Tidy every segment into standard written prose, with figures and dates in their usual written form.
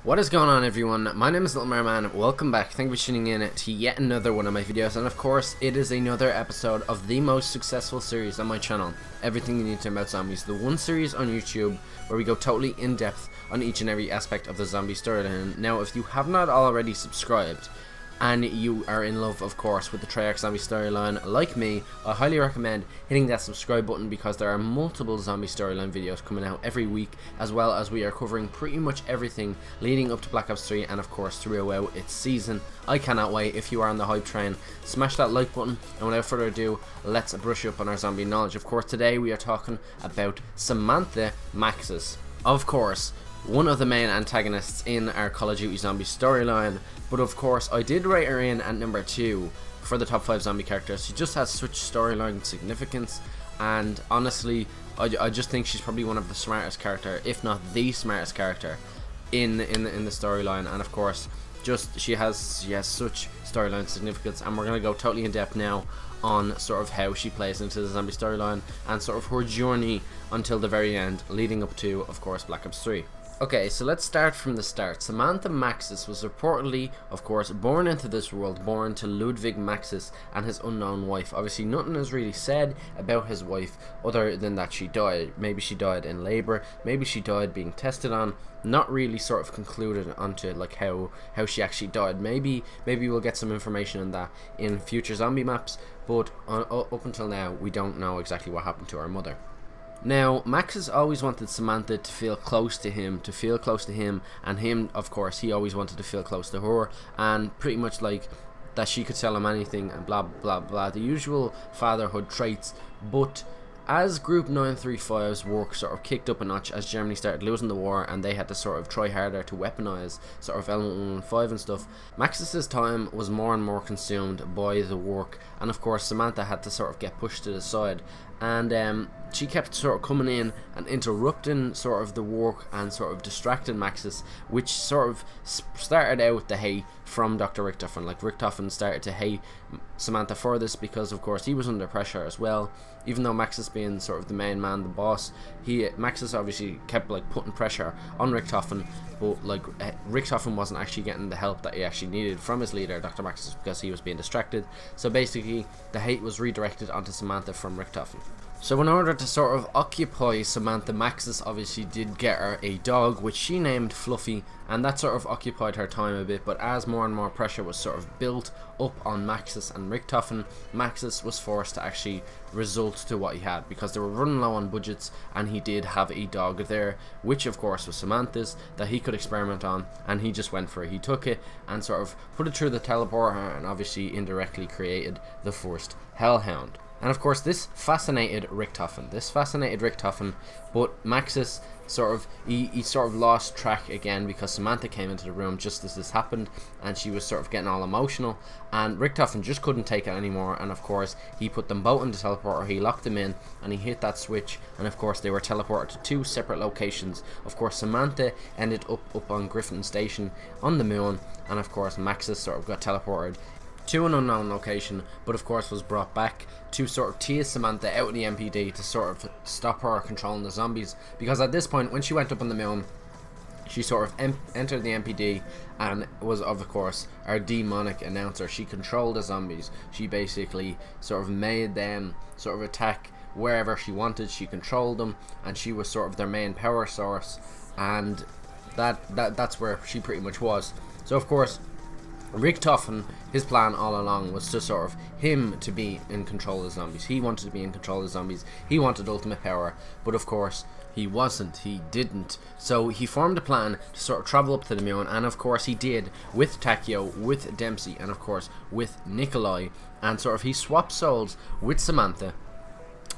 What is going on, everyone? My name is LittleMarMan. Welcome back. Thank you for tuning in to yet another one of my videos, and of course it is another episode of the most successful series on my channel, Everything You Need to Know About Zombies, the one series on YouTube where we go totally in depth on each and every aspect of the zombie storyline. Now, if you have not already subscribed and you are in love, of course, with the Treyarch zombie storyline like me, I highly recommend hitting that subscribe button, because there are multiple zombie storyline videos coming out every week, as well as we are covering pretty much everything leading up to Black Ops 3 and of course throughout its season. I cannot wait. If you are on the hype train, smash that like button, and without further ado, let's brush up on our zombie knowledge. Of course, today we are talking about Samantha Maxis. Of course, one of the main antagonists in our Call of Duty zombie storyline, but of course I did rate her in at number 2 for the top 5 zombie characters. She just has such storyline significance, and honestly I just think she's probably one of the smartest character, if not the smartest character in the storyline. And of course just she has such storyline significance, and we're going to go totally in depth now on sort of how she plays into the zombie storyline and sort of her journey until the very end, leading up to, of course, Black Ops 3. Okay, so let's start from the start. Samantha Maxis was reportedly, of course, born into this world, born to Ludvig Maxis and his unknown wife. Obviously, nothing is really said about his wife other than that she died. Maybe she died in labor, maybe she died being tested on. Not really sort of concluded onto like how she actually died. Maybe we'll get some information on that in future zombie maps, but up until now, we don't know exactly what happened to her mother. Now, Maxis always wanted Samantha to feel close to him, and him, of course, he always wanted to feel close to her, and pretty much like that she could tell him anything and blah blah blah, the usual fatherhood traits. But as Group 935's work sort of kicked up a notch as Germany started losing the war and they had to sort of try harder to weaponize sort of Element 115 and stuff, Maxis's time was more and more consumed by the work, and of course Samantha had to sort of get pushed to the side, and she kept sort of coming in and interrupting sort of the work and sort of distracting Maxis, which sort of started out the hate from Dr. Richtofen. Like, Richtofen started to hate Samantha for this because of course he was under pressure as well. Even though Maxis being sort of the main man, the boss, Maxis obviously kept like putting pressure on Richtofen, but like Richtofen wasn't actually getting the help that he actually needed from his leader, Dr. Maxis, because he was being distracted. So basically the hate was redirected onto Samantha from Richtofen. So in order to sort of occupy Samantha, Maxis obviously did get her a dog, which she named Fluffy, and that sort of occupied her time a bit. But as more and more pressure was sort of built up on Maxis and Richtofen, Maxis was forced to actually resort to what he had, because they were running low on budgets, and he did have a dog there, which of course was Samantha's, that he could experiment on, and he just went for it. He took it and sort of put it through the teleporter, and obviously indirectly created the first Hellhound. And of course this fascinated Richtofen, but Maxis sort of, he sort of lost track again, because Samantha came into the room just as this happened, and she was sort of getting all emotional, and Richtofen just couldn't take it anymore, and of course he put them both in the teleporter, he locked them in, and he hit that switch, and of course they were teleported to 2 separate locations. Of course Samantha ended up on Griffin Station on the moon, and of course Maxis sort of got teleported to an unknown location, but of course was brought back to sort of tease Samantha out of the M.P.D to sort of stop her controlling the zombies, because at this point when she went up on the moon, she sort of entered the M.P.D and was of course our demonic announcer. She controlled the zombies. She basically sort of made them sort of attack wherever she wanted. She controlled them, and she was sort of their main power source, and that's where she pretty much was. So of course Richtofen, his plan all along was to sort of him to be in control of the zombies. He wanted to be in control of the zombies. He wanted ultimate power, but of course he wasn't. He didn't. So he formed a plan to sort of travel up to the moon, and of course he did, with Takio, with Dempsey, and of course with Nikolai, and sort of he swapped souls with Samantha.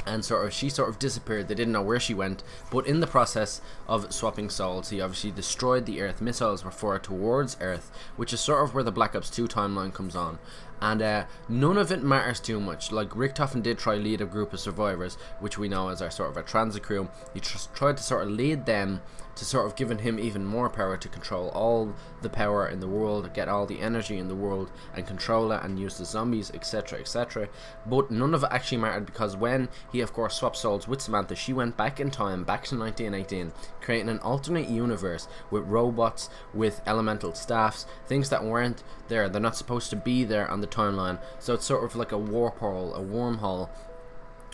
And she sort of disappeared. They didn't know where she went, but in the process of swapping souls, he obviously destroyed the Earth. Missiles were fired towards Earth, which is sort of where the Black Ops 2 timeline comes on. and none of it matters too much. Like, Richtofen did try lead a group of survivors, which we know as our sort of a transit crew. He just tried to sort of lead them to sort of giving him even more power to control all the power in the world, get all the energy in the world and control it and use the zombies, etc, etc. But none of it actually mattered, because when he of course swapped souls with Samantha, she went back in time, back to 1918, creating an alternate universe with robots, with elemental staffs, things that weren't there. They're not supposed to be there on the timeline, so it's sort of like a warp hole, a wormhole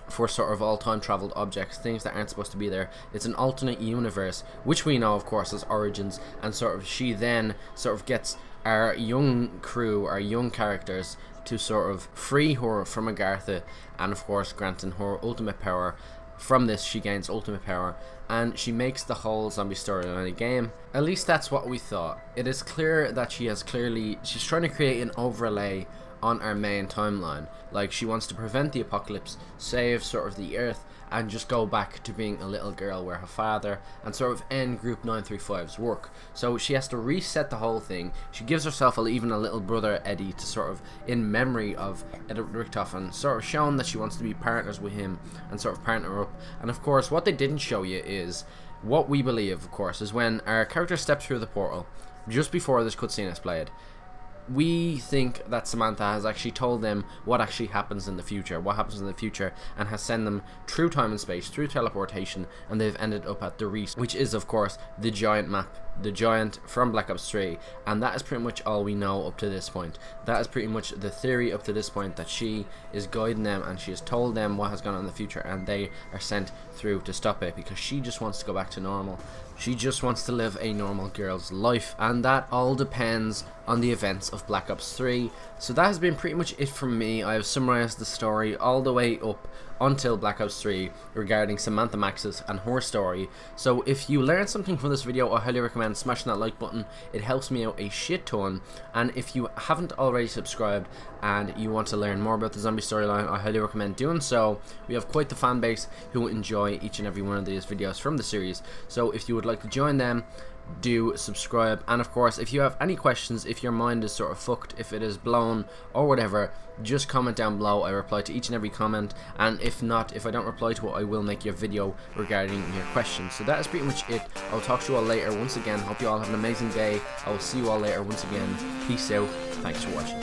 for sort of all time traveled objects, things that aren't supposed to be there. It's an alternate universe, which we know of course as Origins, and sort of she then sort of gets our young crew, our young characters, to sort of free her from Agartha, and of course granting her ultimate power. From this she gains ultimate power, and she makes the whole zombie storyline a game. At least that's what we thought. It is clear that she's trying to create an overlay on our main timeline. Like, she wants to prevent the apocalypse, save sort of the earth, and just go back to being a little girl where her father, and sort of end Group 935's work. So she has to reset the whole thing. She gives herself even a little brother, Eddie, to sort of in memory of Richtofen, sort of showing that she wants to be partners with him and sort of partner up. And of course what they didn't show you is what we believe, of course, is when our character steps through the portal just before this cutscene is played. We think that Samantha has actually told them what actually happens in the future, and has sent them through time and space, through teleportation, and they've ended up at the Reese, which is of course the giant map, the giant from Black Ops 3, and that is pretty much all we know up to this point. That is pretty much the theory up to this point, that she is guiding them and she has told them what has gone on in the future, and they are sent through to stop it, because she just wants to go back to normal. She just wants to live a normal girl's life, and that all depends on the events of Black Ops 3. So that has been pretty much it from me. I have summarized the story all the way up until Black Ops 3 regarding Samantha Maxis and her story. So if you learned something from this video, I highly recommend smashing that like button. It helps me out a shit ton. And if you haven't already subscribed and you want to learn more about the zombie storyline, I highly recommend doing so. We have quite the fan base who enjoy each and every one of these videos from the series, so if you would like to join them, do subscribe. And of course, if you have any questions, if your mind is sort of fucked, if it is blown or whatever, just comment down below. I reply to each and every comment, and if not, if I don't reply to it, I will make you a video regarding your questions. So that is pretty much it. I'll talk to you all later. Once again, hope you all have an amazing day. I will see you all later. Once again, peace out. Thanks for watching.